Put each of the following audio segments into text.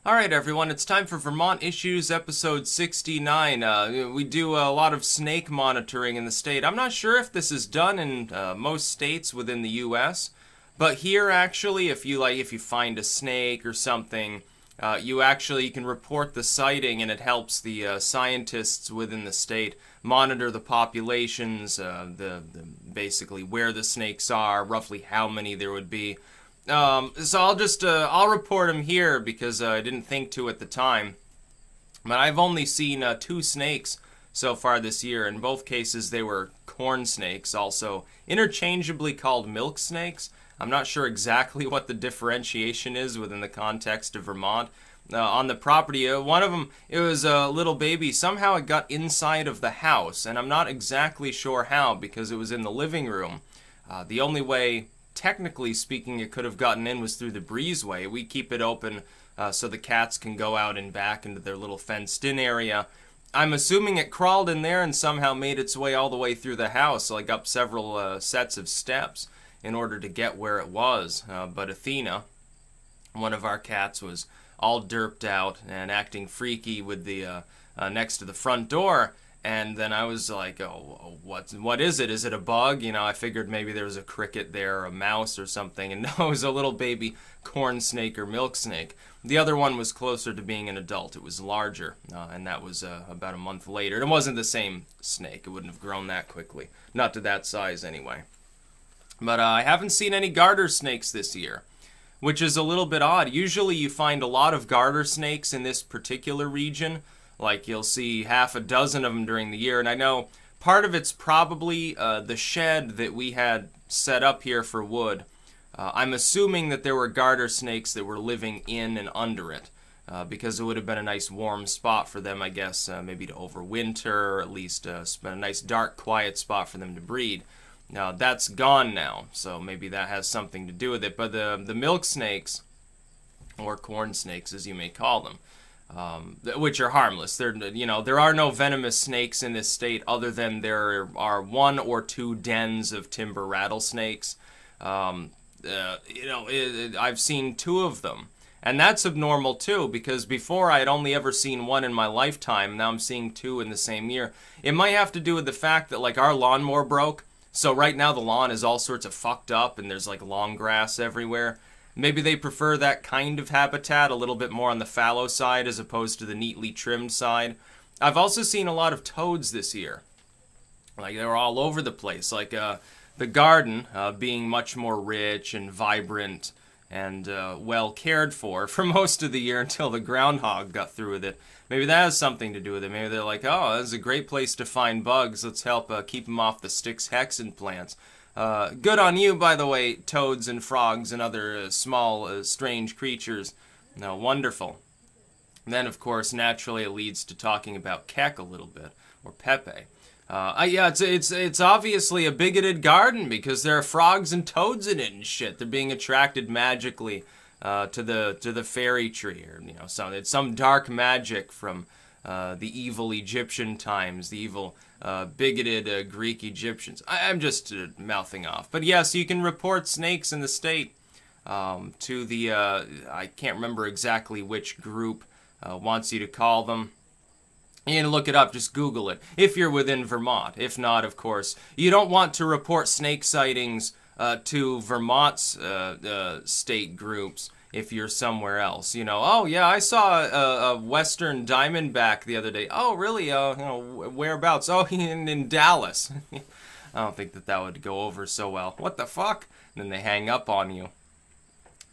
Alright everyone, it's time for Vermont Issues episode 69. We do a lot of snake monitoring in the state. I'm not sure if this is done in most states within the US, but here actually, if you find a snake or something, you can report the sighting, and it helps the scientists within the state monitor the populations, basically where the snakes are, roughly how many there would be. So I'll report them here because I didn't think to at the time. But I've only seen 2 snakes so far this year. In both cases, they were corn snakes, also interchangeably called milk snakes. I'm not sure exactly what the differentiation is within the context of Vermont. On the property, one of them, it was a little baby. Somehow it got inside of the house, and I'm not exactly sure how because it was in the living room. The only way, technically speaking, it could have gotten in was through the breezeway. We keep it open so the cats can go out and back into their little fenced-in area. I'm assuming it crawled in there and somehow made its way all the way through the house, like up several sets of steps in order to get where it was. But Athena, one of our cats, was all derped out and acting freaky with the next to the front door. And then I was like, oh, what is it? Is it a bug? You know, I figured maybe there was a cricket there or a mouse or something. And no, it was a little baby corn snake or milk snake. The other one was closer to being an adult. It was larger, and that was about a month later. It wasn't the same snake. It wouldn't have grown that quickly. Not to that size anyway. But I haven't seen any garter snakes this year, which is a little bit odd. Usually you find a lot of garter snakes in this particular region. Like, you'll see half a dozen of them during the year, and I know part of it's probably the shed that we had set up here for wood. I'm assuming that there were garter snakes that were living in and under it, because it would have been a nice warm spot for them, I guess, maybe to overwinter, or at least a nice dark, quiet spot for them to breed. Now, that's gone now, so maybe that has something to do with it. But the milk snakes, or corn snakes as you may call them, which are harmless. There are no venomous snakes in this state other than there are 1 or 2 dens of timber rattlesnakes. I've seen 2 of them. And that's abnormal too, because before I'd only ever seen 1 in my lifetime. Now I'm seeing 2 in the same year. It might have to do with the fact that, like, our lawnmower broke. So right now the lawn is all sorts of fucked up and there's like long grass everywhere. Maybe they prefer that kind of habitat, a little bit more on the fallow side as opposed to the neatly trimmed side. I've also seen a lot of toads this year. Like, they were all over the place. Like, the garden being much more rich and vibrant and well cared for most of the year until the groundhog got through with it. Maybe that has something to do with it. Maybe they're like, oh, this is a great place to find bugs. Let's help keep them off the Styx hexan plants. Good on you, by the way, toads and frogs and other small, strange creatures. No, wonderful. And then, of course, naturally it leads to talking about Keck a little bit, or Pepe. Yeah, it's obviously a bigoted garden because there are frogs and toads in it and shit. They're being attracted magically to the fairy tree, or it's some dark magic from the evil Egyptian times, the evil bigoted Greek Egyptians. I'm just mouthing off. But yes, you can report snakes in the state to the, I can't remember exactly which group wants you to call them. You can look it up, just Google it, if you're within Vermont. If not, of course, you don't want to report snake sightings to Vermont's state groups if you're somewhere else. Oh yeah, I saw a western diamondback the other day. Oh really? Whereabouts? Oh, in Dallas. I don't think that would go over so well. What the fuck? And then they hang up on you.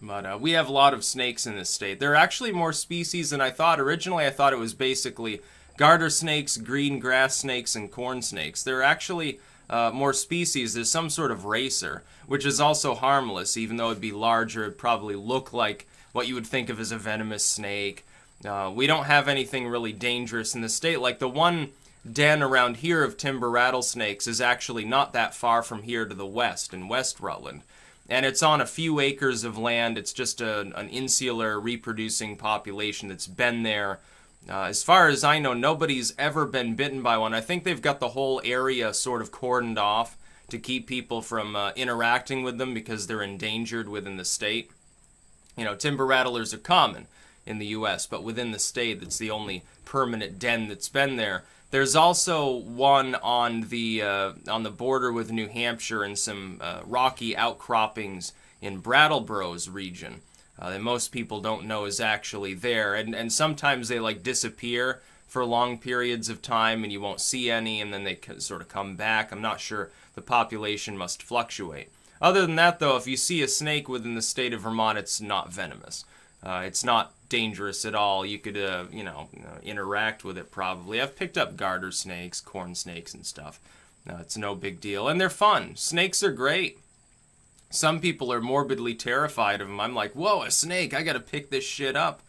But we have a lot of snakes in this state. There are actually more species than I thought. Originally, I thought it was basically garter snakes, green grass snakes, and corn snakes. There are actually more species. There's some sort of racer, which is also harmless, even though it'd be larger. It'd probably look like what you would think of as a venomous snake. We don't have anything really dangerous in the state. Like, the one den around here of timber rattlesnakes is actually not that far from here to the west, in West Rutland. And it's on a few acres of land. It's just an insular reproducing population that's been there. As far as I know, nobody's ever been bitten by one. I think they've got the whole area sort of cordoned off to keep people from interacting with them because they're endangered within the state. Timber rattlers are common in the U.S., but within the state, it's the only permanent den that's been there. There's also one on the border with New Hampshire and some rocky outcroppings in Brattleboro's region that most people don't know is actually there. And sometimes they like disappear for long periods of time and you won't see any, and then they sort of come back. I'm not sure. The population must fluctuate. Other than that, though, if you see a snake within the state of Vermont, it's not venomous. It's not dangerous at all. You could, interact with it probably. I've picked up garter snakes, corn snakes, and stuff. It's no big deal. And they're fun. Snakes are great. Some people are morbidly terrified of them. I'm like, whoa, a snake. I got to pick this shit up.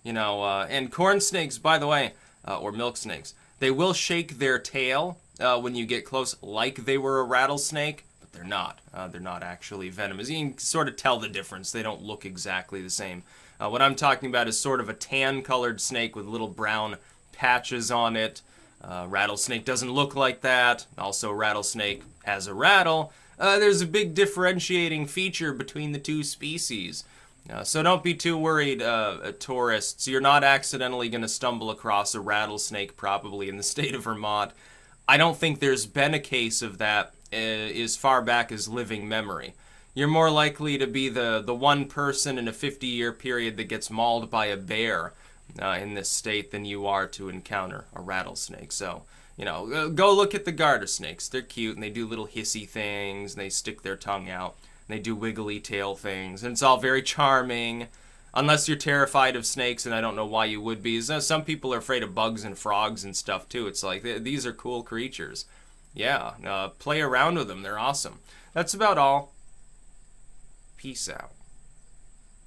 And corn snakes, by the way, or milk snakes, they will shake their tail when you get close like they were a rattlesnake. But they're not. They're not actually venomous. You can sort of tell the difference. They don't look exactly the same. What I'm talking about is sort of a tan-colored snake with little brown patches on it. Rattlesnake doesn't look like that. Also, rattlesnake has a rattle. There's a big differentiating feature between the two species. So don't be too worried, tourists. You're not accidentally going to stumble across a rattlesnake probably in the state of Vermont. I don't think there's been a case of that as far back as living memory. You're more likely to be the one person in a 50-year period that gets mauled by a bear in this state than you are to encounter a rattlesnake. So, go look at the garter snakes. They're cute, and they do little hissy things, and they stick their tongue out, and they do wiggly tail things, and it's all very charming, unless you're terrified of snakes, and I don't know why you would be. Some people are afraid of bugs and frogs and stuff, too. It's like, these are cool creatures. Yeah, play around with them. They're awesome. That's about all. Peace out.